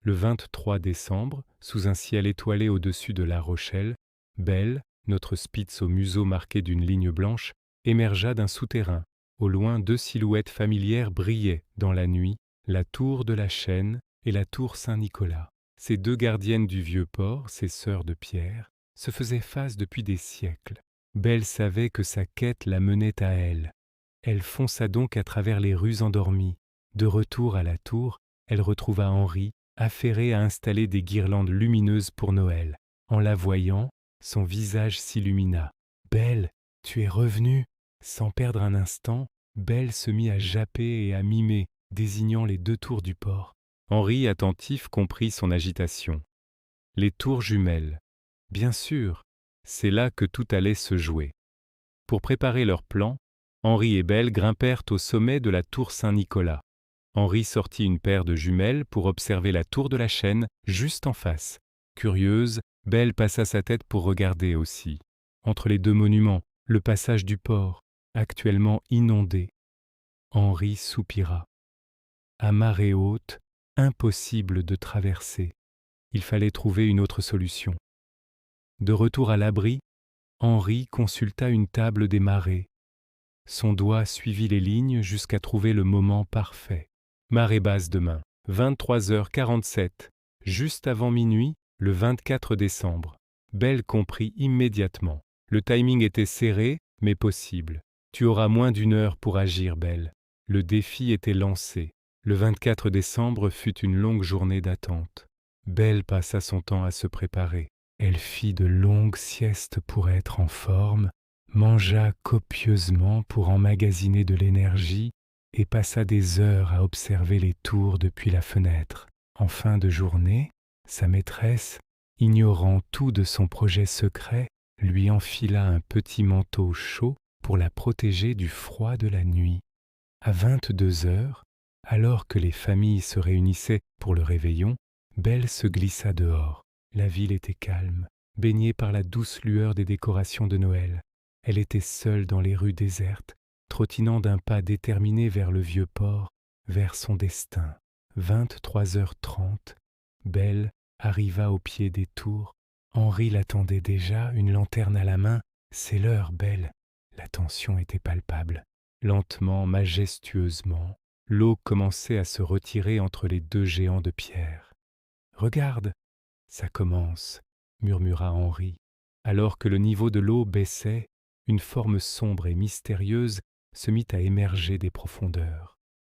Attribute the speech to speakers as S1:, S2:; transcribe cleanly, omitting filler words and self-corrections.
S1: Le 23 décembre, sous un ciel étoilé au-dessus de La Rochelle, Belle, notre Spitz au museau marqué d'une ligne blanche, émergea d'un souterrain. Au loin, deux silhouettes familières brillaient dans la nuit, la tour de la Chaîne et la tour Saint-Nicolas. Ces deux gardiennes du vieux port, ces sœurs de pierre, se faisaient face depuis des siècles. Belle savait que sa quête la menait à elle. Elle fonça donc à travers les rues endormies. De retour à la tour, elle retrouva Henri, affairé à installer des guirlandes lumineuses pour Noël. En la voyant, son visage s'illumina. « Belle, tu es revenue !» Sans perdre un instant, Belle se mit à japper et à mimer, désignant les deux tours du port. Henri, attentif, comprit son agitation. Les tours jumelles. Bien sûr, c'est là que tout allait se jouer. Pour préparer leur plan, Henri et Belle grimpèrent au sommet de la tour Saint-Nicolas. Henri sortit une paire de jumelles pour observer la tour de la Chaîne juste en face. Curieuse, Belle passa sa tête pour regarder aussi. Entre les deux monuments, le passage du port, actuellement inondé. Henri soupira. À marée haute, impossible de traverser. Il fallait trouver une autre solution. De retour à l'abri, Henri consulta une table des marées. Son doigt suivit les lignes jusqu'à trouver le moment parfait. Marée basse demain, 23h47, juste avant minuit, le 24 décembre. Belle comprit immédiatement. Le timing était serré, mais possible. Tu auras moins d'une heure pour agir, Belle. Le défi était lancé. Le 24 décembre fut une longue journée d'attente. Belle passa son temps à se préparer. Elle fit de longues siestes pour être en forme, mangea copieusement pour emmagasiner de l'énergie et passa des heures à observer les tours depuis la fenêtre. En fin de journée, sa maîtresse, ignorant tout de son projet secret, lui enfila un petit manteau chaud pour la protéger du froid de la nuit. À 22h, alors que les familles se réunissaient pour le réveillon, Belle se glissa dehors. La ville était calme, baignée par la douce lueur des décorations de Noël. Elle était seule dans les rues désertes, trottinant d'un pas déterminé vers le vieux port, vers son destin. 23h30, Belle arriva au pied des tours. Henri l'attendait déjà, une lanterne à la main. « C'est l'heure, Belle !» La tension était palpable. Lentement, majestueusement, l'eau commençait à se retirer entre les deux géants de pierre. « Regarde, ça commence !» murmura Henri. Alors que le niveau de l'eau baissait, une forme sombre et mystérieuse se mit à émerger des profondeurs.